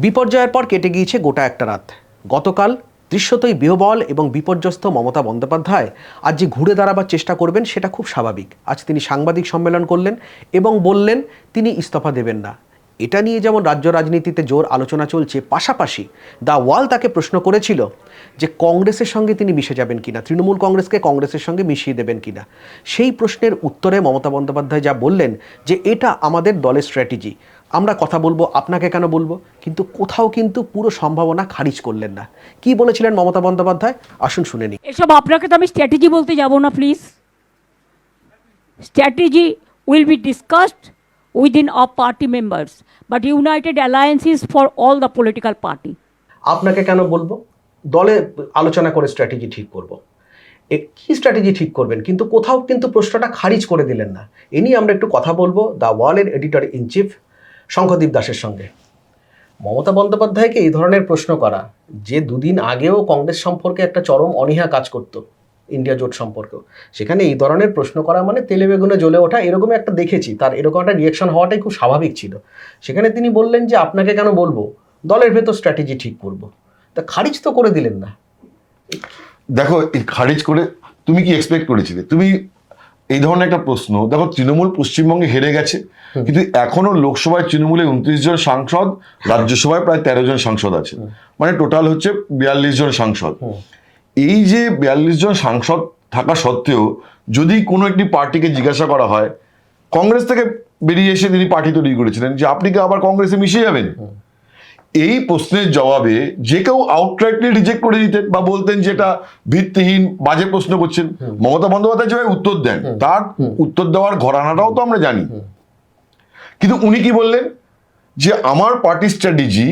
বিপর্যয়ের পর কেটে গিয়েছে গোটা একটা রাত। গতকাল দৃশ্যতই বিহ্বল এবং বিপর্যস্ত মমতা বন্দ্যোপাধ্যায় আজ যে ঘুরে দাঁড়াবার চেষ্টা করবেন সেটা খুব স্বাভাবিক। আজ তিনি সাংবাদিক সম্মেলন করলেন এবং বললেন তিনি ইস্তফা দেবেন না। এটা নিয়ে যেমন রাজ্য রাজনীতিতে জোর আলোচনা চলছে, পাশাপাশি দ্য ওয়াল তাকে প্রশ্ন করেছিল যে কংগ্রেসের সঙ্গে তিনি মিশে যাবেন কিনা, তৃণমূল কংগ্রেসকে কংগ্রেসের সঙ্গে মিশিয়ে দেবেন কিনা। সেই প্রশ্নের উত্তরে মমতা বন্দ্যোপাধ্যায় যা বললেন যে এটা আমাদের দলের স্ট্র্যাটেজি, আমরা কথা বলবো, আপনাকে কেন বলবো, কিন্তু কোথাও কিন্তু পুরো সম্ভাবনা খারিজ করলেন না। কি বলেছিলেন মমতা বন্দ্যোপাধ্যায় আসুন শুনে নিই। এসব আপনাকে তো আমি স্ট্র্যাটেজি বলতে যাব না, please. Strategy will be discussed within our party members, but united alliance is for all the political party. আপনাকে কেন বলবো, দলে আলোচনা করে স্ট্র্যাটেজি ঠিক করব। কি স্ট্র্যাটেজি ঠিক করবেন, কিন্তু কোথাও কিন্তু প্রশ্নটা খারিজ করে দিলেন না। এ নিয়ে আমরা একটু কথা বলবো দ্য ওয়ালের এডিটর ইন চিফ শঙ্খদীপ দাসের সঙ্গে। মমতা বন্দ্যোপাধ্যায়কে এই ধরনের প্রশ্ন করা, যে দুদিন আগেও কংগ্রেস সম্পর্কে একটা চরম অনীহা কাজ করত, ইন্ডিয়া জোট সম্পর্কেও, সেখানে এই ধরনের প্রশ্ন করা মানে তেলে বেগুনে জ্বলে ওঠা, এরকমই একটা দেখেছি। তার এরকম একটা রিয়াকশন হওয়াটাই খুব স্বাভাবিক ছিল। সেখানে তিনি বললেন যে আপনাকে কেন বলবো, দলের ভেতর স্ট্র্যাটেজি ঠিক করব। তা খারিজ তো করে দিলেন না। দেখো, এই খারিজ করে তুমি কি এক্সপেক্ট করেছিলে? তুমি এই ধরনের একটা প্রশ্ন, দেখো তৃণমূল পশ্চিমবঙ্গে হেরে গেছে, কিন্তু এখনো লোকসভায় তৃণমূলে 29 জন সাংসদ, রাজ্যসভায় প্রায় 13 জন সাংসদ আছে, মানে টোটাল হচ্ছে 42 জন সাংসদ। এই যে 42 জন সাংসদ থাকা সত্ত্বেও যদি কোনো একটি পার্টিকে জিজ্ঞাসা করা হয়, কংগ্রেস থেকে বেরিয়ে এসে তিনি পার্টি তৈরি করেছিলেন যে আপনি কি আবার কংগ্রেসে মিশে যাবেন, এই প্রশ্নের জবাবে যে কেউ আউটরাইটলি রিজেক্ট করে দিতেন বা বলতেন যে এটা ভিত্তিহীন, বাজে প্রশ্ন করছেন। মমতা বন্দ্যোপাধ্যায় যেভাবে উত্তর দেন, তার উত্তর দেওয়ার ঘরানাটাও তো আমরা জানি। কিন্তু উনি কি বললেন যে আমার পার্টি স্ট্র্যাটেজি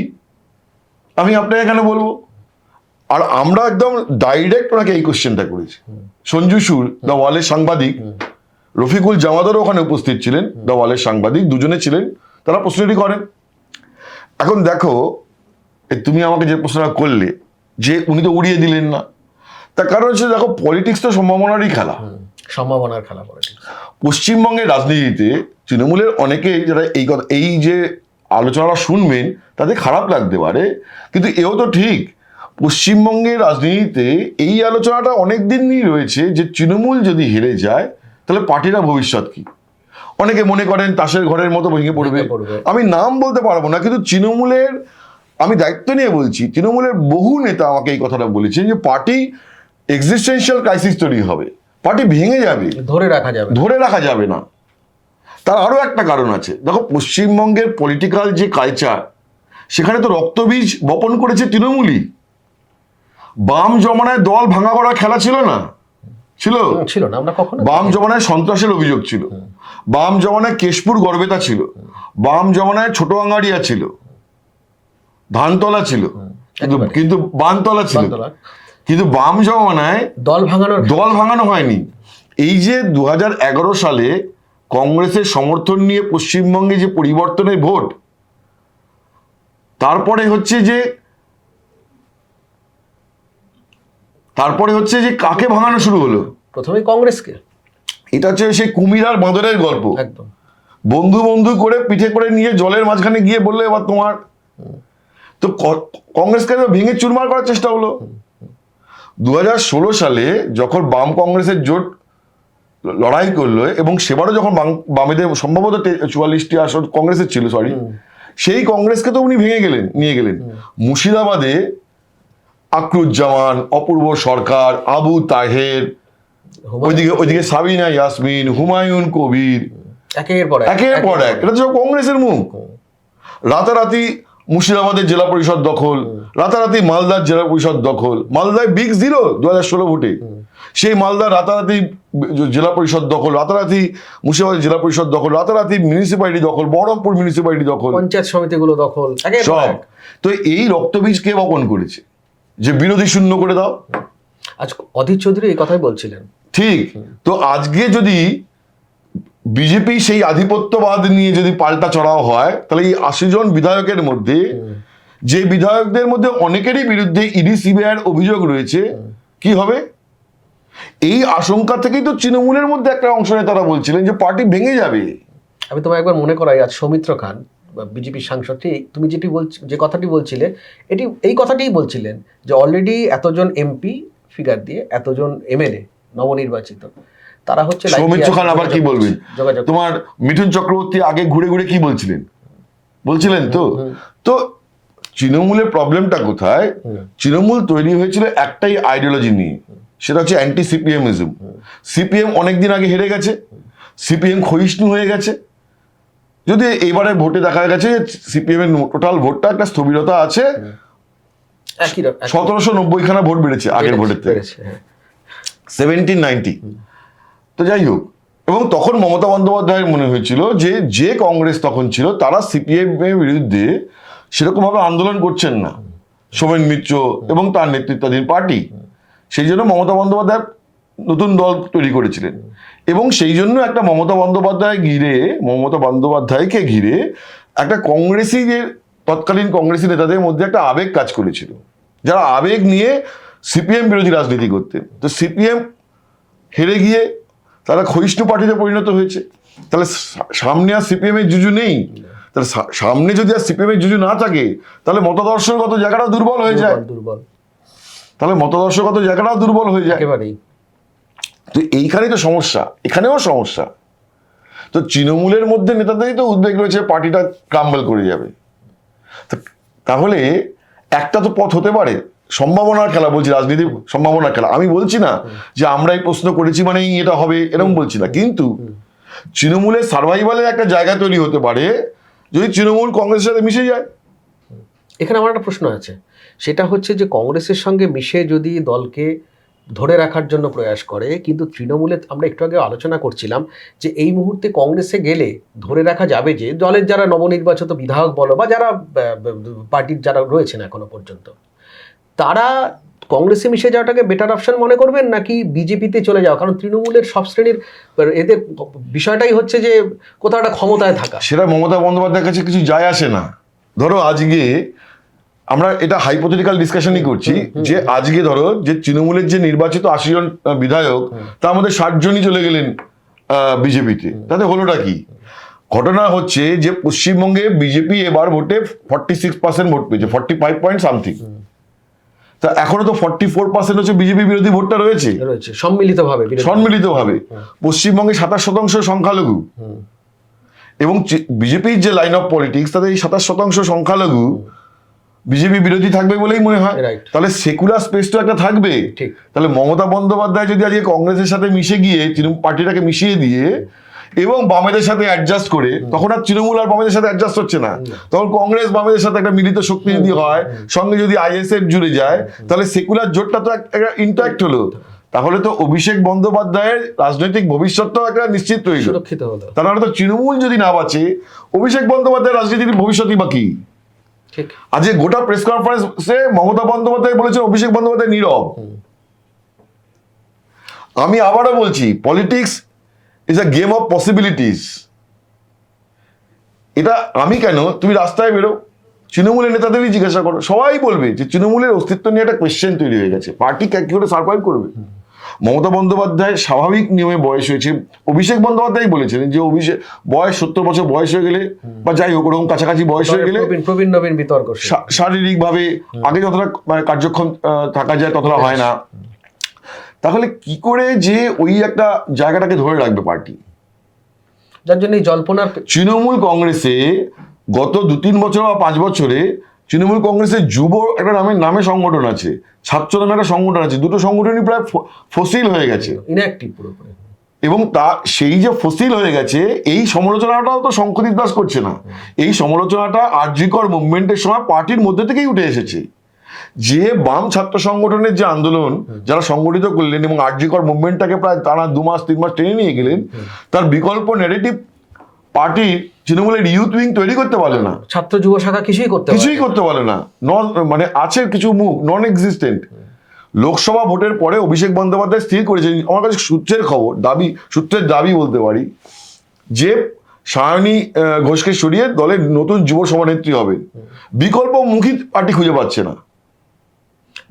আমি আপনাকে কেন বলবো। আর আমরা একদম ডাইরেক্ট ওনাকে এই কোশ্চেনটা করেছি। সঞ্জু সুর দ্য ওয়ালের সাংবাদিক, রফিকুল জামাদারও ওখানে উপস্থিত ছিলেন, দ্য ওয়ালের সাংবাদিক দুজনে ছিলেন, তারা প্রশ্নটি করেন। এখন দেখো, তুমি আমাকে যে প্রশ্নটা করলে যে উনি তো উড়িয়ে দিলেন না, তার কারণ হচ্ছে দেখো পলিটিক্স তো সম্ভাবনারই খেলা, সম্ভাবনার খেলা পলিটিক্স। পশ্চিমবঙ্গের রাজনীতিতে তৃণমূলের অনেকে যারা এই কথা, এই যে আলোচনাটা শুনবেন তাদের খারাপ লাগতে পারে, কিন্তু এও তো ঠিক পশ্চিমবঙ্গের রাজনীতিতে এই আলোচনাটা অনেক দিনই রয়েছে যে তৃণমূল যদি হেরে যায় তাহলে পার্টিরা ভবিষ্যৎ কি। অনেকে মনে করেন তাসের ঘরের মতো ভেঙে পড়বে। আমি নাম বলতে পারবো না, কিন্তু তৃণমূলের, আমি দায়িত্ব নিয়ে বলছি, তৃণমূলের বহু নেতা আমাকে এই কথাটা বলেছেন যে পার্টি এক্সিস্টেন্সিয়াল ক্রাইসিস তৈরি হবে, পার্টি ভেঙে যাবে, ধরে রাখা যাবে না। তার আরো একটা কারণ আছে। দেখো পশ্চিমবঙ্গের পলিটিক্যাল যে কালচার, সেখানে তো রক্তবীজ বপন করেছে তৃণমূলই। বাম জমানায় দল ভাঙা করার খেলা ছিল না, ছিল না। আমরা কখনো বাম জমানায় সন্ত্রাসের অভিযোগ ছিল, বাম জমানায় কেশপুর গড়বেতা ছিল, বাম জমানায় ছোট আঙ্গাড়িয়া ছিল, ধানতলা ছিল, কিন্তু বানতলা ছিল, কিন্তু বাম জমানায় দল ভাঙানো হয়নি। এই যে 2011 সালে কংগ্রেসের সমর্থন নিয়ে পশ্চিমবঙ্গে যে পরিবর্তনের ভোট, তারপরে হচ্ছে যে কাকে ভাঙানো শুরু হলো, প্রথমে কংগ্রেসকে। এটা হচ্ছে সেই কুমির আর বাঁদরের গল্প। একদম বন্ধু বন্ধু করে পিঠে করে নিয়ে জলের মাঝখানে গিয়ে বললে এবার তোমার, তো কংগ্রেসকে ভেঙে চুরমার করার চেষ্টা হলো। 2016 সালে যখন বাম কংগ্রেসের জোট লড়াই করলো এবং সেবারও যখন বামেদের সম্ভবত 44টি আসন কংগ্রেসের ছিল, সেই কংগ্রেসকে তো উনি নিয়ে গেলেন। মুর্শিদাবাদে আকরুজ্জামান, অপূর্ব সরকার, আবু তাহের, ওইদিকে সাবিনা ইয়াসমিন, হুমায়ুন কবির, একের পর এক, এটা তো সব কংগ্রেসের মুখ। রাতারাতি মুর্শিদাবাদের জেলা পরিষদ দখল, রাতারাতি মালদার জেলা পরিষদ দখল, মালদায় বিগ জিরো 2016 ভোটে, সেই মালদা রাতারাতি জেলা পরিষদ দখল, রাতারাতি মুর্শিদাবাদের জেলা পরিষদ দখল, রাতারাতি মিউনিসিপ্যালিটি দখল, বহরমপুর মিউনিসিপ্যালিটি দখল, পঞ্চায়েত সমিতিগুলো দখল, সব। তো এই রক্তবীজ কে বপন করেছে যে বিরোধী শূন্য করে দাও। আজ অধীর চৌধুরী এই কথাই বলছিলেন, ঠিক। তো আজকে যদি বিজেপি সেই আধিপত্যবাদ নিয়ে যদি পাল্টা চড়াও হয়, তাহলে এই 80 জন বিধায়কের মধ্যে যে বিধায়কদের মধ্যে অনেকেরই বিরুদ্ধে ইডি সিবিআইয়ের অভিযোগ রয়েছে, কি হবে? এই আশঙ্কা থেকেই তো তৃণমূলের মধ্যে একটা অংশ নেতারা বলছিলেন যে পার্টি ভেঙে যাবে। আমি তোমায় একবার মনে করাই, আজ সৌমিত্র খান বিজেপির সাংসদটি তুমি যে কথাটি বলছিলে এই কথাটিই বলছিলেন যে অলরেডি এতজন এমপি ফিগার দিয়ে এতজন এমএলএ নবনির্বাচিত তারা হচ্ছে সৌমিত্র খান আবার কি বলবেন? যোগাযোগ তোমার মিঠুন চক্রবর্তী আগে ঘুরে ঘুরে কি বলছিলেন তো তৃণমূলের প্রবলেমটা কোথায়? তৃণমূল তৈরি হয়েছিল একটাই আইডিওলজি নিয়ে, সেটা হচ্ছে অ্যান্টি সিপিএমিজম। সিপিএম অনেকদিন আগে হেরে গেছে, সিপিএম ক্ষয়িষ্ণু হয়ে গেছে। যদি এবারে ভোটে দেখা গেছে সিপিএম এর টোটাল ভোটটা একটা স্থবিরতা আছে, 1790 ভোট বেড়েছে আগের ভোটের থেকে, 1790। তো যাই হোক, এবং তখন মমতা বন্দ্যোপাধ্যায়ের মনে হয়েছিল যে কংগ্রেস তখন ছিল তারা সিপিএম এর বিরুদ্ধে সেরকম ভাবে আন্দোলন করছেন না, সোমেন মিত্র এবং তার নেতৃত্বাধীন পার্টি। সেই জন্য মমতা বন্দ্যোপাধ্যায় নতুন দল তৈরি করেছিলেন, এবং সেই জন্য একটা মমতা বন্দ্যোপাধ্যায়কে ঘিরে একটা কংগ্রেসীদের, তৎকালীন কংগ্রেসী নেতাদের মধ্যে একটা আবেগ কাজ করেছিল, যারা আবেগ নিয়ে সিপিএম বিরোধী রাজনীতি করতেন। তো সিপিএম হেরে গিয়ে তারা ক্ষয়িষ্ণু পার্টিতে পরিণত হয়েছে। তাহলে সামনে আর সিপিএম এর জুজু নেই। তাহলে সামনে যদি আর সিপিএম এর জুজু না থাকে, তাহলে মতাদর্শগত জায়গাটাও দুর্বল হয়ে যায়। একেবারেই। তো এইখানেই তো সমস্যা, এখানেও সমস্যা। তো তৃণমূলের মধ্যে নেতাদেরই তো উদ্বেগ রয়েছে পার্টিটা ক্রাম্বল করে যাবে। তাহলে একটা তো পথ হতে পারে, সম্ভাবনার খেলা বলছি, রাজনীতি সম্ভাবনার খেলা। আমি বলছি না যে আমরা এই প্রশ্ন করেছি মানে এটা হবে, এরকম বলছি না, কিন্তু তৃণমূলের সার্ভাইভালের একটা জায়গা তৈরি হতে পারে যদি তৃণমূল কংগ্রেসের সাথে মিশে যায়। এখানে আমার একটা প্রশ্ন আছে, সেটা হচ্ছে যে কংগ্রেসের সঙ্গে মিশে যদি দলকে ধরে রাখার জন্য প্রয়াস করে, কিন্তু তৃণমূলে আমরা একটু আগে আলোচনা করছিলাম যে এই মুহূর্তে কংগ্রেসে গেলে ধরে রাখা যাবে যে দলের যারা নবনির্বাচিত বিধায়ক বলো বা যারা পার্টির যারা রয়েছেন এখনো পর্যন্ত, তারা কংগ্রেসে মিশে যাওয়াটাকে বেটার অপশন মনে করবেন নাকি বিজেপিতে চলে যাওয়া? কারণ তৃণমূলের সব শ্রেণীর এদের বিষয়টাই হচ্ছে যে কোথাও একটা ক্ষমতায় থাকা। সেটা মমতা বন্দ্যোপাধ্যায়ের কাছে কিছু যায় আসে না। ধরো আজকে আমরা এটা হাইপোথেটিক্যাল ডিসকাশনই করছি, যে আজকে ধরো যে তৃণমূলের যে নির্বাচিত 80 জন বিধায়ক, তার মধ্যে 60 জনই চলে গেলেন বিজেপিতে, তাতে হলোটা কি? ঘটনা হচ্ছে যে পশ্চিমবঙ্গে বিজেপি এবার ভোটে 46% ভোট পেয়েছে, 45 পয়েন্ট সামথিং। তা এখনো তো 44% হচ্ছে বিজেপি বিরোধী ভোটটা রয়েছে সম্মিলিতভাবে। পশ্চিমবঙ্গে 27% সংখ্যালঘু, এবং বিজেপির যে লাইন অফ পলিটিক্স তাদের এই 27% সংখ্যালঘু বিজেপি বিরোধী থাকবে বলেই মনে হয়। তাহলে সেকুলার স্পেস তো একটা থাকবে। তাহলে মমতা বন্দ্যোপাধ্যায় যদি আজকে কংগ্রেসের সাথে মিশে গিয়ে তৃণমূল পার্টিটাকে মিশিয়ে দিয়ে এবং বামেদের সাথে অ্যাডজাস্ট করে, তখন আর তৃণমূল আর বামেদের সাথে অ্যাডজাস্ট হচ্ছে না, তখন কংগ্রেস বামেদের সাথে একটা মিলিত শক্তি যদি হয়, সঙ্গে যদি আইএসএফ জুড়ে যায়, তাহলে সেকুলার জোটটা তো একটা ইন্ট্যাক্ট হলো। তাহলে তো অভিষেক বন্দ্যোপাধ্যায়ের রাজনৈতিক ভবিষ্যৎটাও একটা নিশ্চিত রইল। তাহলে তো তৃণমূল যদি না বাঁচে, অভিষেক বন্দ্যোপাধ্যায়ের রাজনীতির ভবিষ্যৎই বাকি। আজকে গোটা প্রেস কনফারেন্সে মমতা বন্দ্যোপাধ্যায় বলেছেন অভিষেক বন্দ্যোপাধ্যায় নীরব। আমি আবারও বলছি, politics is a game of possibilities. এটা আমি কেন, তুমি রাস্তায় বেরো, তৃণমূলের নেতাদেরই জিজ্ঞাসা করো, সবাই বলবে যে তৃণমূলের অস্তিত্ব নিয়ে একটা কোয়েশ্চেন তৈরি হয়ে গেছে, পার্টি কি করে সার্ভাইভ করবে। মমতা বন্দ্যোপাধ্যায় স্বাভাবিক নিয়মে বয়স হয়েছে, অভিষেক বন্দ্যোপাধ্যায় বলেছেন যে অভিষেক বয়স 70 বছর বয়স হয়ে গেলে বা যাই হোক ওরকম কাছাকাছি বয়স হয়ে গেলে প্রবীণ নবীন বিতর্ক শারীরিক ভাবে আগে যতটা কার্যক্ষম থাকা যায় ততটা হয় না। তাহলে কি করে যে ওই একটা জায়গাটাকে ধরে রাখবে পার্টি, যার জন্য জল্পনার। তৃণমূল কংগ্রেসে গত 2-3 বছর বা 5 বছরে তৃণমূল কংগ্রেসের যুব একটা নামে সংগঠন আছে, ছাত্র নামে একটা সংগঠন আছে, দুটো সংগঠনই প্রায় ফসিল হয়ে গেছে, ইনঅ্যাক্টিভ পুরোপুরি। এবং সেই যে ফসিল হয়ে গেছে, এই সমালোচনাটাও তো শঙ্খদীপ দাস করছে না। এই সমালোচনাটা আরজিকর মুভমেন্টের সময় পার্টির মধ্যে থেকেই উঠে এসেছে, যে বাম ছাত্র সংগঠনের যে আন্দোলন যারা সংগঠিত করলেন এবং আরজিকর মুভমেন্টটাকে প্রায় টানা 2 মাস 3 মাস টেনে নিয়ে গেলেন, তার বিকল্প নেগেটিভ পার্টি তৃণমূলের ইউথ উইং তৈরি করতে পারে না, ছাত্র যুব শাখা কিছুই করতে পারে না। মানে আছে কিছু মুখ নন এক্সিস্টেন্ট। লোকসভা ভোটের পরে অভিষেক বন্দ্যোপাধ্যায় স্থির করেছেন, আমার কাছে সূত্রের দাবি বলতে পারি, যে সায়নী ঘোষকে সরিয়ে দলের নতুন যুব সভানেত্রী হবে। বিকল্প মুখী পার্টি খুঁজে পাচ্ছে না,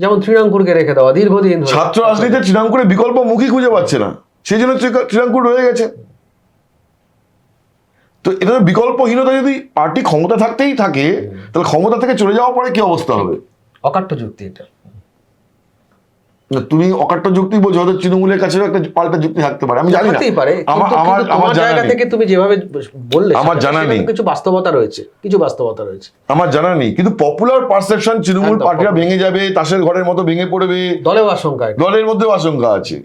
যেমন তৃণাঙ্কুরকে রেখে দেওয়া দীর্ঘদিন ছাত্র রাজনীতিতে তৃণাঙ্কুরে বিকল্প মুখী খুঁজে পাচ্ছে না, সেই জন্য তৃণাঙ্কুর রয়ে গেছে। তো এটা বিকল্পহীনতা, যদি পার্টি ক্ষমতা থাকতেই থাকে তাহলে ক্ষমতা থেকে চলে যাওয়ার পরে কি অবস্থা হবে? অকাট্য যুক্তি এটা। না, তুমি অকাট্য যুক্তি বলছো, হয়তো তৃণমূলের কাছেও একটা পাল্টা যুক্তি থাকতে পারে, আমি জানি না। থাকতেই পারে, আমার কিন্তু আমার তোমার জানা জায়গা নেই। থেকে তুমি যেভাবে বললে আমার জানা সেখানে নেই। কিছু বাস্তবতা রয়েছে, কিছু বাস্তবতা রয়েছে। আমার জানা নেই, কিন্তু পপুলার পারসেপশন তৃণমূল একদম, পার্টিরা ভেঙে যাবে, তাসের ঘরের মতো ভেঙে পড়বে, দলেও আশঙ্কা এটা। দলের মধ্যেও আশঙ্কা আছে।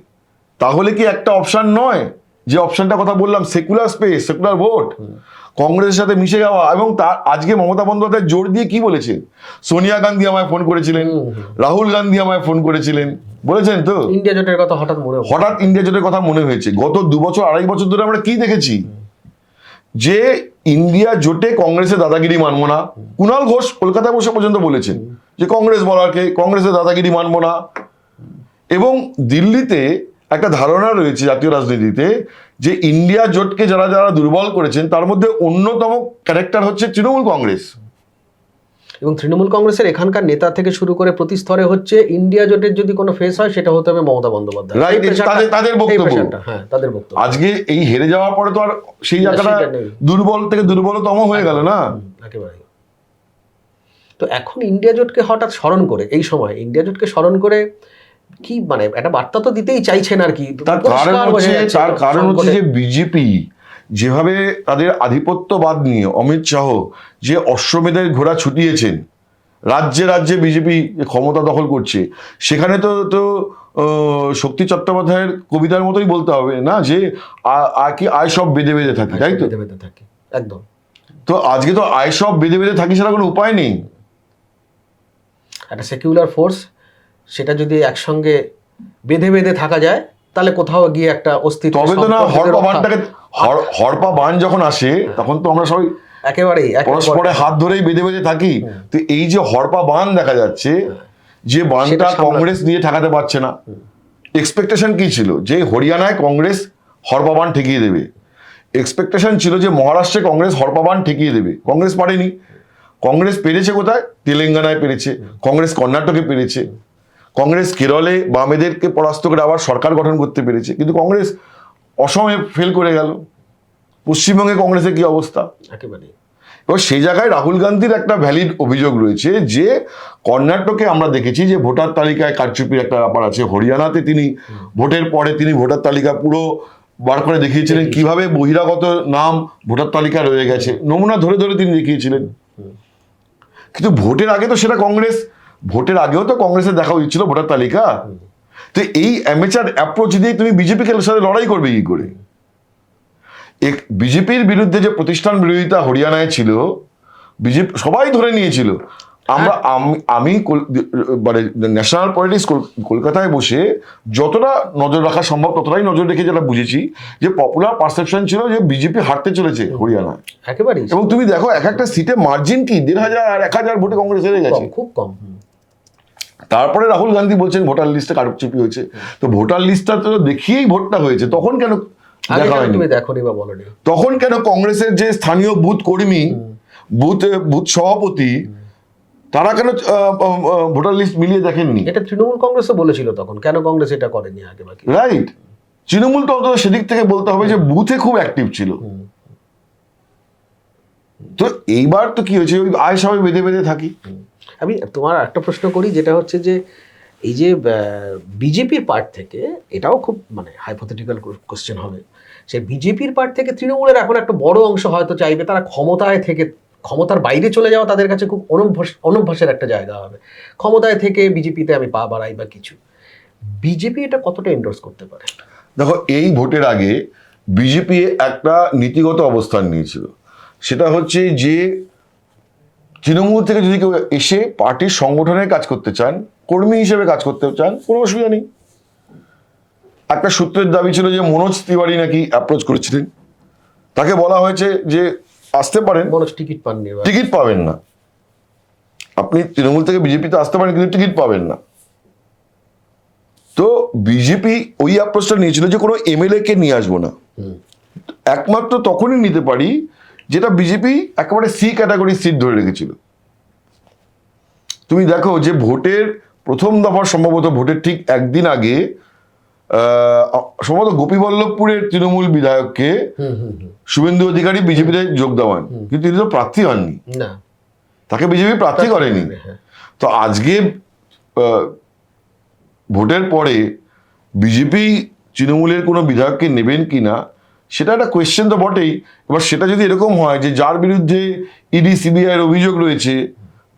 তাহলে কি একটা অপশন নয়, যে অপশনটা কথা বললাম, সেকুলার স্পেস, সেকুলার ভোট, কংগ্রেসের সাথে মিশে যাওয়া? এবং তার আজকে মমতা বন্দ্যোপাধ্যায় জোর দিয়ে কি বলেছেন? সোনিয়া গান্ধী আমায় ফোন করেছিলেন, রাহুল গান্ধী আমায় ফোন করেছিলেন, বলেছেন তো ইন্ডিয়া জোটের কথা হঠাৎ মনে হলো। হঠাৎ ইন্ডিয়া জোটের কথা মনে হয়েছে। গত 2 বছর 2.5 বছর ধরে আমরা কি দেখেছি? যে ইন্ডিয়া জোটে কংগ্রেসের দাদাগিরি মানবো না। কুণাল ঘোষ কলকাতায় বসে পর্যন্ত বলেছেন যে কংগ্রেস বলারকে, কংগ্রেসের দাদাগিরি মানবো না। এবং দিল্লিতে একটা ধারণা রয়েছে জাতীয় রাজনীতিতে যে ইন্ডিয়া জোটকে যারা যারা দুর্বল করেছেন তার মধ্যে অন্যতম ক্যারেক্টার হচ্ছে তৃণমূল কংগ্রেস। এবং তৃণমূল কংগ্রেসের এখানকার নেতা থেকে শুরু করে প্রতি স্তরে হচ্ছে ইন্ডিয়া জোটের যদি কোনো ফেস হয় সেটা হতে হবে মমতা বন্দ্যোপাধ্যায়। Right, এই pressure-টা- তাদের এই বক্তব্য। pressure-টা, হ্যাঁ, তাদের বক্তব্য। আজকে এই হেরে যাওয়ার পরে তো আর সেই জায়গাটা সেটা নেই। দুর্বল থেকে দুর্বলতম হয়ে গেল না? একেবারে। তো এখন ইন্ডিয়া জোটকে হঠাৎ স্মরণ করে, এই সময় ইন্ডিয়া জোটকে স্মরণ করে কি মানে একটা বার্তা তো দিতেই চাইছেন আর কি। তার কারণ পরিষ্কার বোঝা হচ্ছে যাচ্ছে তার তো, কারণ হচ্ছে সংকটে। যে বিজেপি যেভাবে তাদের আধিপত্যবাদ নিয়ে অমিত শাহ যে অশ্বমেধের ঘোড়া ছুটিয়েছেন, রাজ্যে রাজ্যে বিজেপি ক্ষমতা দখল করছে, সেখানে তো তো শক্তি চট্টোপাধ্যায়ের কবিতার মতোই বলতে হবে না যে কি আয় সব বেঁধে বেঁধে থাকি, তাই তো? বেঁধে বেঁধে থাকে, একদম। তো আজকে তো আয় সব বেঁধে বেঁধে থাকি ছাড়া কোনো উপায় নেই। একটা সেকুলার ফোর্স, সেটা যদি একসঙ্গে বেঁধে বেঁধে থাকা যায় তাহলে কোথাও গিয়ে একটা অস্তিত্ব, তবে তো না, সম্পর্কের হরপা রক্ষা- বানটাকে হরপা বান যখন আসে তখন তো আমরা সবাই একেবারেই পরস্পরের হাত ধরেই বেঁধে বেঁধে থাকি। তো এই যে হরপা বান দেখা যাচ্ছে, যে বানটা সেটা সামলাতে- কংগ্রেস নিয়ে ঠেকাতে পারছে না। এক্সপেকটেশন কি ছিল? যে হরিয়ানায় কংগ্রেস হরপা বান ঠেকিয়ে দেবে। এক্সপেকটেশন ছিল যে মহারাষ্ট্রে কংগ্রেস হরপা বান ঠেকিয়ে দেবে। কংগ্রেস পারেনি। কংগ্রেস পেরেছে কোথায়? তেলেঙ্গানায় পেরেছে, কংগ্রেস কর্ণাটকে পেরেছে, কংগ্রেস কেরলে বামেদেরকে পরাস্ত করে আবার সরকার গঠন করতে পেরেছে, কিন্তু কংগ্রেস অসমে ফেল করে গেল। পশ্চিমবঙ্গে কংগ্রেসের কি অবস্থা? একেবারেই। এবার সেই জায়গায় রাহুল গান্ধীর একটা ভ্যালিড অভিযোগ রয়েছে যে কর্ণাটকে আমরা দেখেছি যে ভোটার তালিকায় কারচুপির একটা ব্যাপার আছে। হরিয়ানাতে তিনি ভোটের পরে তিনি ভোটার তালিকা পুরো বার করে দেখিয়েছিলেন কিভাবে বহিরাগত নাম ভোটার তালিকায় রয়ে গেছে, নমুনা ধরে ধরে তিনি দেখিয়েছিলেন। কিন্তু ভোটের আগে তো সেটা কংগ্রেস, ভোটের আগেও তো কংগ্রেসের দেখা উচিত ছিল ভোটার তালিকা। তো এই অ্যামেচার অ্যাপ্রোচ দিয়ে তুমি বিজেপিকে সাথে লড়াই করবে কি করে? বিজেপির বিরুদ্ধে যে প্রতিষ্ঠান বিরোধিতা হরিয়ানায় ছিল, বিজেপি সবাই ধরে নিয়েছিল। আমি মানে ন্যাশনাল পলিটিক্স কলকাতায় বসে যতটা নজর রাখা সম্ভব ততটাই নজর রেখে যেটা বুঝেছি যে পপুলার পারসেপশন ছিল যে বিজেপি হারতে চলেছে হরিয়ানায়। একেবারেই। এবং তুমি দেখো এক একটা সিটে মার্জিন কি 1,500 আর 1,000 ভোটে কংগ্রেস হেরে গেছে। খুব কম। তারপরে রাহুল গান্ধী বলছেন ভোটার লিস্টে কারচুপি হয়েছে। তো ভোটার লিস্টটা তো দেখিয়েই ভোটটা হয়েছে, তখন কেন আগে দেখা কেন হয়নি? তুমি দেখোনি বা বলোনি? তখন কেন কংগ্রেসের যে স্থানীয় বুথ কর্মী, বুথ সভাপতি, তারা কেন ভোটার লিস্ট মিলিয়ে দেখেননি? এটা তৃণমূল কংগ্রেসও বলেছিল তখন, কেন কংগ্রেস এটা করেনি আগে বাকি? রাইট। তৃণমূল তো অন্তত সেদিক থেকে বলতে হবে যে বুথে খুব অ্যাক্টিভ ছিল। তো এইবার তো কি হয়েছে, ওই আয় সবাই বেঁধে বেঁধে থাকি। আমি তোমার একটা প্রশ্ন করি, যেটা হচ্ছে যে এই যে বিজেপির পার্ট থেকে, এটাও খুব মানে হাইপোথেটিক্যাল কোশ্চেন হবে, সে বিজেপির পার্ট থেকে তৃণমূলের এখন একটা বড় অংশ হয়তো চাইবে তারা ক্ষমতায় থেকে, ক্ষমতার বাইরে চলে যাওয়া তাদের কাছে খুব অনভ্যাসের একটা জায়গা হবে। ক্ষমতায় থেকে বিজেপিতে আমি পা বাড়াই বা কিছু, বিজেপি এটা কতটা এন্ডোর্স করতে পারে? দেখো, এই ভোটের আগে বিজেপি একটা নীতিগত অবস্থান নিয়েছিল, সেটা হচ্ছে যে তৃণমূল থেকে যদি কেউ এসে পার্টির সংগঠনের কাজ করতে চান, কর্মী হিসেবে কাজ করতে চান, কোনো অসুবিধা নেই। একটা সূত্রের দাবি ছিল যে মনোজ তিওয়ারি নাকি অ্যাপ্রোচ করেছিলেন, তাকে বলা হয়েছে যে আসতে পারেন, মনোজ টিকিট পাননি এবার। টিকিট পাবেন না, আপনি তৃণমূল থেকে বিজেপিতে আসতে পারেন কিন্তু টিকিট পাবেন না। তো বিজেপি ওই অ্যাপ্রোচটা নিয়েছিল যে কোনো এমএলএ কে নিয়ে আসবো না, একমাত্র তখনই নিতে পারি যেটা বিজেপি একেবারে সি ক্যাটাগরি সিট ধরে রেখেছিল। তুমি দেখো যে ভোটের প্রথম দফার সম্ভবত ভোটের ঠিক একদিন আগে সম্ভবত গোপীবল্লভপুরের তৃণমূল বিধায়ককে শুভেন্দু অধিকারী বিজেপিতে যোগ দেওয়ান, কিন্তু তিনি তো প্রার্থী হননি, না, তাকে বিজেপি প্রার্থী করেনি। তো আজকে ভোটের পরে বিজেপি তৃণমূলের কোনো বিধায়ককে নেবেন কিনা সেটা একটা কোয়েশ্চেন তো বটেই। এবার সেটা যদি এরকম হয় যে যার বিরুদ্ধে ইডি সিবিআই এর অভিযোগ রয়েছে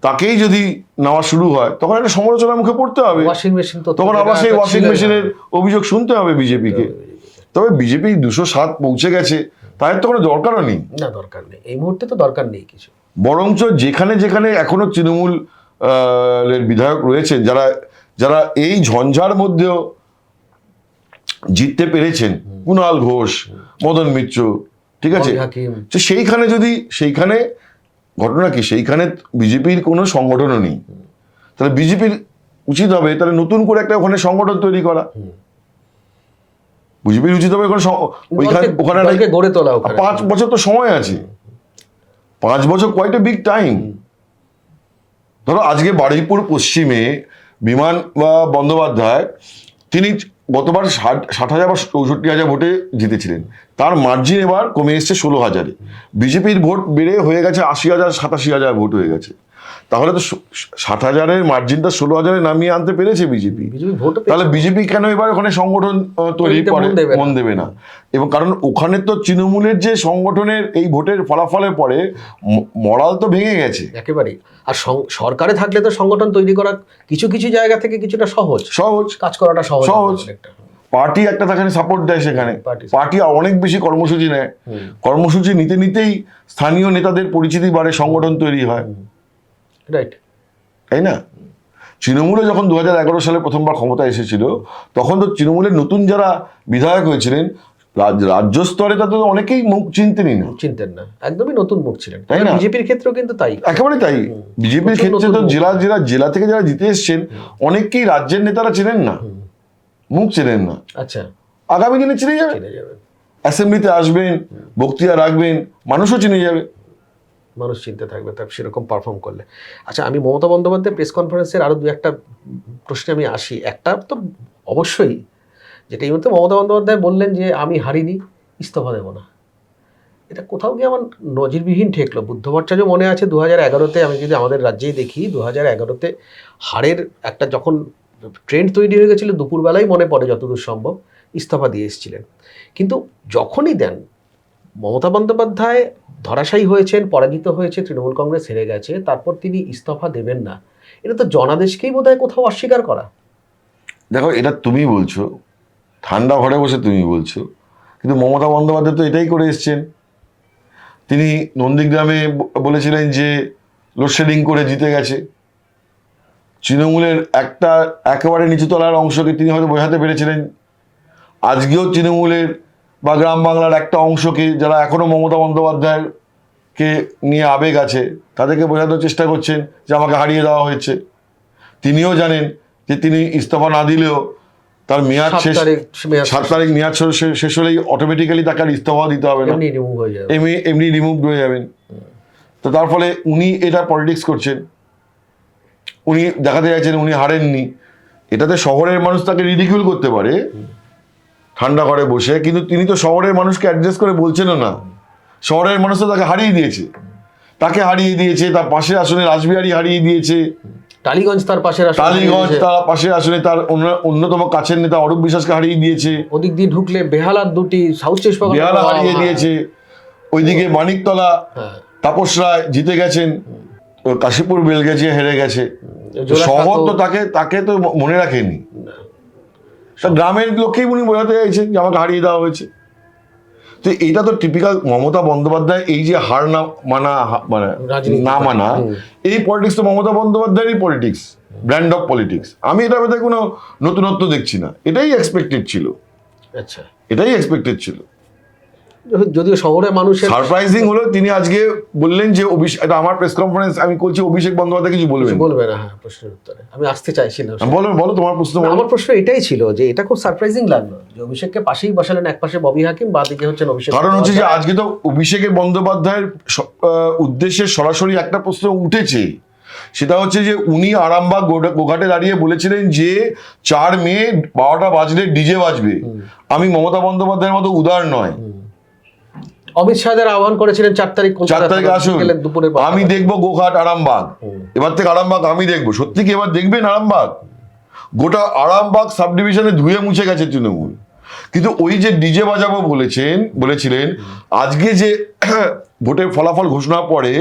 তাকেই যদি নেওয়া শুরু হয়, তখন একটা সমালোচনার মুখে পড়তে হবে, ওয়াশিং মেশিন তো তখন আবার সেই ওয়াশিং মেশিনের অভিযোগ শুনতে হবে বিজেপিকে। তবে বিজেপি 207 পৌঁছে গেছে, তাদের তো কোনো দরকারও নেই। না, দরকার নেই, এই মুহূর্তে তো দরকার নেই কিছু। বরঞ্চ যেখানে যেখানে এখনো তৃণমূল এর বিধায়ক রয়েছেন, যারা যারা এই ঝঞ্ঝার মধ্যেও জিততে পেরেছেন, কুণাল ঘোষ, মদন মিত্র, ঠিক আছে, তো সেইখানে ঘটনা কি, সেইখানে বিজেপির কোনো সংগঠনও নেই। তাহলে বিজেপির উচিত হবে তাহলে নতুন করে একটা ওখানে সংগঠন তৈরি করা। বিজেপির উচিত হবে ওখানে গড়ে তোলা। 5 বছর তো সময় আছে, 5 বছর কোয়াইট এ বিগ টাইম। ধরো আজকে বারুইপুর পশ্চিমে বিমান বন্দ্যোপাধ্যায়, তিনি গতবার 60,000 বা 64,000 ভোটে জিতেছিলেন, তার মার্জিন এবার কমে এসছে 16,000-এ। বিজেপির ভোট বেড়ে হয়ে গেছে 80,000 87,000 ভোট হয়ে গেছে। তাহলে তো 60,000-এর মার্জিনটা 16,000-এ নামিয়ে আনতে পেরেছে বিজেপি। তাহলে বিজেপি কেন এবার ওখানে সংগঠন তৈরি করে মন দেবে না? এবং কারণ ওখানে তো তৃণমূলের যে সংগঠনের এই ভোটের ফলাফলের পরে মরাল তো ভেঙে গেছে একেবারেই। আর সরকারে থাকলে তো সংগঠন তৈরি করা কিছু কিছু জায়গা থেকে কিছুটা সহজ কাজ করাটা সহজ। পার্টি একটা তাখানে সাপোর্ট দেয়, সেখানে পার্টি অনেক বেশি কর্মসূচি নেয়, কর্মসূচি নিতে নিতেই স্থানীয় নেতাদের পরিচিতি বাড়ে, সংগঠন তৈরি হয়, রাইট, তাই না? তৃণমূলে যখন 2011 সালে প্রথমবার ক্ষমতা এসেছিল, তখন তো তৃণমূলের নতুন যারা বিধায়ক হয়েছিলেন রাজ্য স্তরে, তাদের অনেকেই মুখ চিনতেন না, একদমই নতুন মুখ ছিলেন, তাই না? বিজেপির ক্ষেত্রেও কিন্তু তাই, একেবারে তাই। বিজেপির ক্ষেত্রে তো জেলা থেকে যারা জিতে এসছেন অনেকেই রাজ্যের নেতারা চেনেন না, মুখ চেনেন না। আচ্ছা, আগামী দিনে চিনে যাবে, অ্যাসেম্বলিতে আসবেন, বক্তৃতা রাখবেন, মানুষও চিনে যাবে, মানুষ চিনতে থাকবে তার সেরকম পারফর্ম করলে। আচ্ছা, আমি মমতা বন্দ্যোপাধ্যায় প্রেস কনফারেন্সের আরো 2-1টা প্রশ্নে আমি আসি। একটা তো অবশ্যই, যেটা এই মুহূর্তে মমতা বন্দ্যোপাধ্যায় বললেন যে আমি হারিনি, ইস্তফা দেব না, এটা কোথাও গিয়ে আমার নজিরবিহীন ঠেকলো। বুদ্ধ ভট্টাচার্য মনে আছে 2011-তে, আমি যদি আমাদের রাজ্যেই দেখি 2011-তে হারের একটা যখন ট্রেন্ড তৈরি হয়ে গেছিলো, দুপুরবেলায় মনে পড়ে যতদূর সম্ভব ইস্তফা দিয়ে এসেছিলেন। কিন্তু যখনই দেন, মমতা বন্দ্যোপাধ্যায় ধরাশায়ী হয়েছেন, পরাজিত হয়েছে, তৃণমূল কংগ্রেস হেরে গেছে, তারপর তিনি ইস্তফা দেবেন না, এটা তো জনাদেশকেই বোধহয় কোথাও অস্বীকার করা। দেখো, এটা তুমি বলছো, ঠান্ডা ঘরে বসে তুমি বলছো, কিন্তু মমতা বন্দ্যোপাধ্যায় তো এটাই করে এসছেন। তিনি নন্দীগ্রামে বলেছিলেন যে লোডশেডিং করে জিতে গেছে। তৃণমূলের একেবারে নিচুতলার অংশকে তিনি হয়তো বোঝাতে পেরেছিলেন। আজকেও তৃণমূলের বা গ্রাম বাংলার একটা অংশকে, যারা এখনো মমতা বন্দ্যোপাধ্যায়কে নিয়ে আবেগ আছে, তাদেরকে বোঝানোর চেষ্টা করছেন যে আমাকে হারিয়ে দেওয়া হয়েছে। তিনিও জানেন যে তিনি ইস্তফা না দিলেও তার মেয়াদ 7 তারিখ মেয়াদ শেষ হলেই অটোমেটিক্যালি তাকে আর ইস্তফা দিতে হবে না, এমনি রিমুভ হয়ে যাবেন। তো তার ফলে উনি এটা পলিটিক্স করছেন, উনি দেখাতে চাইছেন উনি হারেননি। এটাতে শহরের মানুষ তাকে রিডিকিউল করতে পারে ঠান্ডা ঘরে বসে, কিন্তু তিনি তো শহরের মানুষকে অ্যাড্রেস করে বলছেনও না। শহরের মানুষ তো তাকে হারিয়ে দিয়েছে, তার পাশের আসনে রাসবিহারী হারিয়ে দিয়েছে, টালিগঞ্জ তার পাশের আসনে তার অন্যতম কাছের নেতা অরূপ বিশ্বাসকে হারিয়ে দিয়েছে। ওদিক দিয়ে ঢুকলে বেহালার দুটি বেহালা হারিয়ে দিয়েছে, ওইদিকে মানিকতলা তাপস রায় জিতে গেছেন, কাশীপুর বেলগাছিয়া হেরে গেছে। শহর তো তাকে তো মনে রাখেনি, গ্রামের লোককেই উনি বোঝাতে চাইছেন যে আমাকে হারিয়ে দেওয়া হয়েছে। তো এটা তো টিপিক্যাল মমতা বন্দ্যোপাধ্যায়, এই যে হার না মানা, এই পলিটিক্স তো মমতা বন্দ্যোপাধ্যায়েরই পলিটিক্স, ব্র্যান্ড অফ পলিটিক্স। আমি এটার মধ্যে কোনো নতুনত্ব দেখছি না, এটাই এক্সপেক্টেড ছিল। আচ্ছা, এটাই এক্সপেক্টেড ছিল। যদিও শহরে মানুষের সারপ্রাইজিং হলো তিনি আজকে বললেন যে এটা আমার প্রেস কনফারেন্স, আমি করছি, অভিষেক বন্দ্যোপাধ্যায় কিছু বলবে না। হ্যাঁ, প্রশ্নের উত্তরে আমি আসতে চাইছি না। বলো তোমার প্রশ্ন। আমার প্রশ্ন এটাই ছিল যে এটা খুব সারপ্রাইজিং লাগলো যে অভিষেককে পাশেই বসালেন, এক পাশে ববি হাকিম, বাদিকে হচ্ছেন অভিষেক। কারণ হচ্ছে যে আজকে তো অভিষেকের বন্দ্যোপাধ্যায়ের উদ্দেশ্যে সরাসরি একটা প্রশ্ন উঠেছে সেটা হচ্ছে যে উনি আরামবাগ গোঘাটে দাঁড়িয়ে বলেছিলেন যে 4 মে 12টা বাজলে ডিজে বাজবে। আমি মমতা বন্দ্যোপাধ্যায়ের মতো উদার নয়। অমিত শাহের আহ্বান করেছিলেন 4 তারিখ 4 তারিখে আসুন, দুপুরে আমি দেখবো গোঘাট আরামবাগ, এবার থেকে আরামবাগ আমি দেখবো। সত্যি কি এবার দেখবেন আরামবাগ? গোটা আরামবাগ সাব ডিভিশনে ধুয়ে মুছে গেছে তৃণমূল। কিন্তু ওই যে ডিজে বাজাবো বলেছিলেন, আজকে যে ভোটের ফলাফল ঘোষণার পরে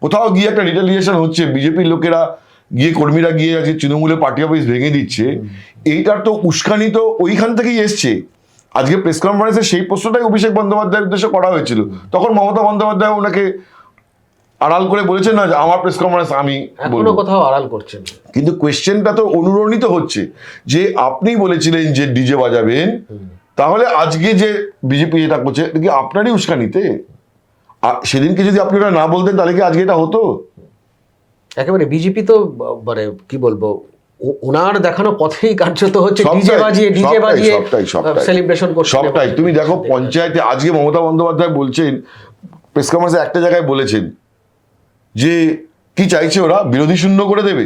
কোথাও গিয়ে একটা রিটালিয়েশন হচ্ছে, বিজেপির লোকেরা গিয়ে, কর্মীরা গিয়ে আজকে তৃণমূলের পার্টি অফিস ভেঙে দিচ্ছে, এইটার তো উস্কানি তো ওইখান থেকেই এসছে। আজকে প্রেস কনফারেন্সে সেই প্রশ্নটাই অভিষেক বন্দ্যোপাধ্যায়ের উদ্দেশ্যে করা হয়েছিল, তখন মমতা বন্দ্যোপাধ্যায় ওনাকে আড়াল করে বলেছেন না যে আমার প্রেস কনফারেন্স আমি এখনো কোথাও আড়াল করছেন। কিন্তু কোয়েশ্চেনটা তো অনুরণিত হচ্ছে যে আপনি বলেছিলেন যে ডিজে বাজাবেন, তাহলে আজকে যে বিজেপি এটা করছে এটা কি আপনারই উস্কানিতে? সেদিনকে যদি আপনি ওটা না বলতেন তাহলে কি আজকে এটা হতো? একেবারে বিজেপি তো মানে কি বলবো, ওনার দেখানো পথেই কার্যত হচ্ছে ডিজে বাজিয়ে সেলিব্রেশন করছে সবটাই। তুমি দেখো পঞ্চায়েতে আজকে মমতা বন্দ্যোপাধ্যায় বলছেন, প্রেস কনফারেন্সে একটা জায়গায় বলেছেন যে কি চাইছে ওরা, বিরোধী শূন্য করে দেবে।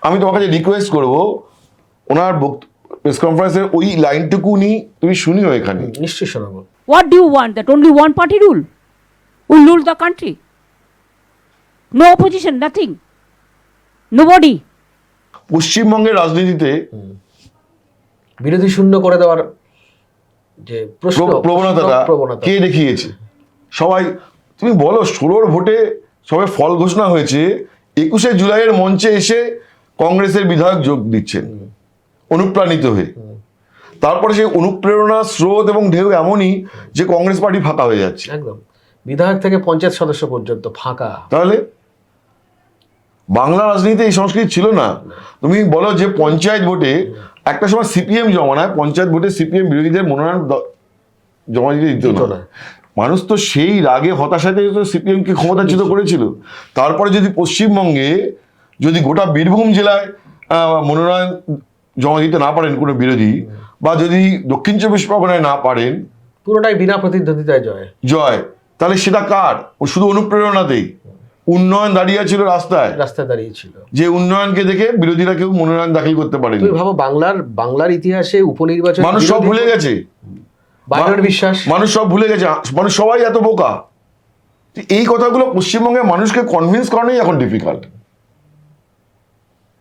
আমি তোমার কাছে রিকোয়েস্ট করবো ওনার প্রেস কনফারেন্সের ওই লাইনটুকু তুমি শুনিও এখানে। নিশ্চয়ই শোনাবো। What do you want? That only one party rule will rule the country? No opposition, nothing. Nobody. পশ্চিমবঙ্গের রাজনীতিতে বিরোধী শূন্য করে দেওয়ার যে প্রবণতাটা কে দেখিয়েছে? সবাই, তুমি বলো 16 ভোটে সবাই ফল ঘোষণা হয়েছে, 21শে জুলাইয়ের মঞ্চে এসে কংগ্রেসের বিধায়ক যোগ দিচ্ছেন অনুপ্রাণিত হয়ে। তারপরে সেই অনুপ্রেরণা স্রোত এবং ঢেউ এমনই যে কংগ্রেস পার্টি ফাঁকা হয়ে যাচ্ছে, একদম বিধায়ক থেকে পঞ্চায়েত সদস্য পর্যন্ত ফাঁকা। তাহলে বাংলা রাজনীতিতে এই সংস্কৃতি ছিল না। তুমি বলো যে পঞ্চায়েত ভোটে একটা সময় সিপিএম জমানায়, পঞ্চায়েত ভোটে সিপিএম বিরোধীদের মনোনয়ন জমা দিতে দিত না। মানুষ তো সেই রাগে হতাশাতে সিপিএম কে ক্ষমতাচ্যুত করেছিল। তারপরে যদি পশ্চিমবঙ্গে যদি গোটা বীরভূম জেলায় মনোনয়ন জমা দিতে না পারেন কোনো বিরোধী, বা যদি দক্ষিণ 24 পরগনায় না পারেন, পুরোটাই বিনা প্রতিদ্বন্দ্বিতায় জয়, তাহলে সেটা কার? ও শুধু অনুপ্রেরণাতেই। উন্নয়ন দাঁড়িয়ে ছিল রাস্তায় দাঁড়িয়েছিল, যে উন্নয়নকে দেখে বিরোধীরা কেউ মনোনয়ন দাখিল করতে পারেনি। তুমি ভাবো বাংলার ইতিহাসে উপনির্বাচন মানুষ সব ভুলে গেছে, মানুষ সব ভুলে গেছে, মানুষ সবাই এত বোকা। এই কথাগুলো পশ্চিমবঙ্গের মানুষকে কনভিন্স করানোই এখন ডিফিকাল্ট।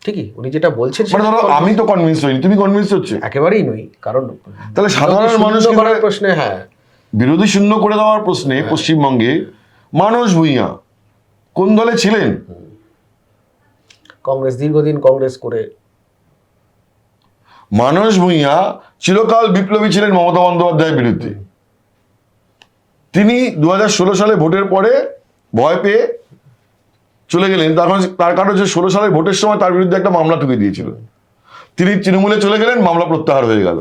ঠিকই উনি যেটা বলছেন, মানে ধরো আমি তো কনভিন্স হইনি, তুমি কনভিন্স হচ্ছে? একেবারেই নই। কারণ তাহলে সাধারণ মানুষ করার প্রশ্নে, হ্যাঁ, বিরোধী শূন্য করে দেওয়ার প্রশ্নে পশ্চিমবঙ্গে মানস ভূঁইয়া কোন দলে ছিলেন? কংগ্রেস, দীর্ঘদিন কংগ্রেস করে। মানস ভূঁইয়া চিরকাল বিপ্লবী ছিলেন মমতা বন্দ্যোপাধ্যায়ের বিরুদ্ধে। তিনি 2016 সালে ভোটের পরে ভয় পেয়ে চলে গেলেন। তার কারণ হচ্ছে 16 সালের ভোটের সময় তার বিরুদ্ধে একটা মামলা ঠুকে দিয়েছিল। তিনি তৃণমূলে চলে গেলেন, মামলা প্রত্যাহার হয়ে গেল।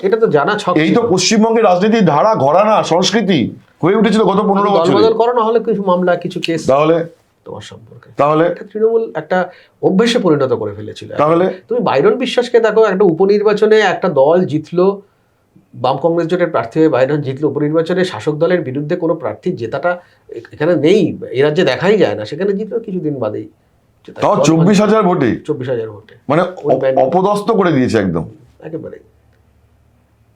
এটা তো জানা ছক। এই তো পশ্চিমবঙ্গের রাজনীতির ধারা ঘরানা সংস্কৃতি হয়ে উঠেছিল গত 15 বছর। দলবদল করো না হলে কিছু মামলা, কিছু কেস, তাহলে তোমার সম্পর্কে, তাহলে তৃণমূল একটা অভ্যেসে পরিণত করে ফেলেছিল। তাহলে তুমি বাইরন বিশ্বাসকে দেখো, একটা উপনির্বাচনে একটা দল জিতলো, বাম কংগ্রেস জোটের প্রার্থী হয়ে বাইরন জিতলো উপনির্বাচনে, শাসক দলের বিরুদ্ধে কোনো প্রার্থীর জেতাটা এখানে নেই, এই রাজ্যে দেখাই যায় না। সেখানে জিতলো কিছুদিন বাদেই, তাও 24,000 ভোটে, 24,000 ভোটে, মানে অপদস্থ করে দিয়েছে একদম একেবারে।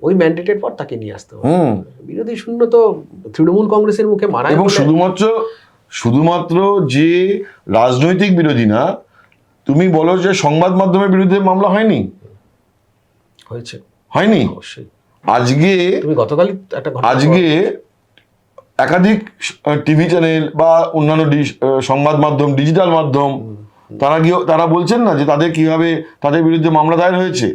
ওই ম্যান্ডেটের পর তাকে নিয়ে আসতে হবে। বিরোধী শূন্য তো তৃণমূল কংগ্রেসের মুখে মানায়। এবং শুধুমাত্র যে রাজনৈতিক বিরোধী না, তুমি বলো যে সংবাদ মাধ্যমের বিরুদ্ধে মামলা হয়নি? হয়নি। অবশ্যই। আজকে একাধিক টিভি চ্যানেল বা অন্যান্য সংবাদ মাধ্যম, ডিজিটাল মাধ্যম, তারা বলছেন না যে তাদের বিরুদ্ধে মামলা দায়ের হয়েছে।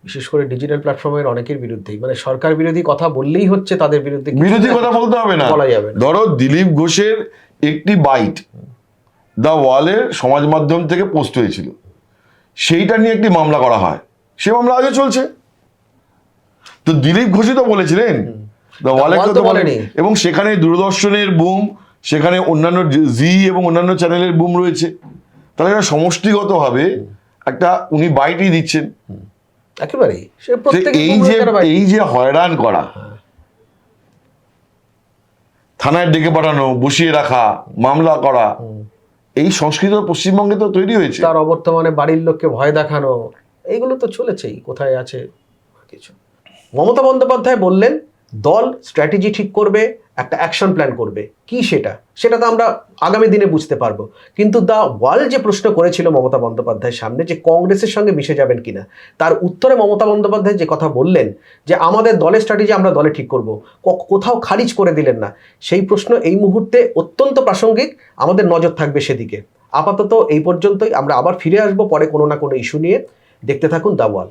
বিশেষ করে ডিজিটাল প্ল্যাটফর্মের অনেকের বিরুদ্ধেই, মানে সরকার বিরোধী কথা বললেই হচ্ছে তাদের বিরুদ্ধে। বিরোধী কথা বলতে হবে না, বলা যাবে না। ধরো দিলীপ ঘোষের একটি বাইট দ্য ওয়ালের সমাজ মাধ্যম থেকে পোস্ট হয়েছিল, সেইটা নিয়ে একটি মামলা করা হয়, সে মামলা আজও চলছে। তো দিলীপ ঘোষই তো বলেছিলেন, দ্য ওয়ালে তো বলেনি। এবং সেখানে দূরদর্শনের বুম, সেখানে অন্যান্য জি এবং অন্যান্য চ্যানেলের বুম রয়েছে। তাহলে এটা সমষ্টিগতভাবে একটা উনি বাইটই দিচ্ছেন। একেবারেই এই যে হয়রান করা, থানায় ডেকে পাঠানো, বসিয়ে রাখা, মামলা করা, এই সংস্কৃতি তো পশ্চিমবঙ্গে তো তৈরি হয়েছে। তার অবর্তমানে বাড়ির লোককে ভয় দেখানো, এইগুলো তো চলেছেই, কোথায় আছে কিছু। মমতা বন্দ্যোপাধ্যায় বললেন দল স্ট্র্যাটেজি ঠিক করবে, একটা অ্যাকশন প্ল্যান করবে, কি সেটা তো আমরা আগামী দিনে বুঝতে পারবো। কিন্তু দ্য ওয়ার্ল্ড যে প্রশ্ন করেছিল মমতা বন্দ্যোপাধ্যায়ের সামনে যে কংগ্রেসের সঙ্গে মিশে যাবেন কিনা, তার উত্তরে মমতা বন্দ্যোপাধ্যায় যে কথা বললেন যে আমাদের দলের স্ট্র্যাটেজি আমরা দলে ঠিক করব, কোথাও খারিজ করে দিলেন না। সেই প্রশ্ন এই মুহূর্তে অত্যন্ত প্রাসঙ্গিক, আমাদের নজর থাকবে সেদিকে। আপাতত এই পর্যন্তই, আমরা আবার ফিরে আসবো পরে কোনো না কোনো ইস্যু নিয়ে। দেখতে থাকুন দ্য ওয়াল।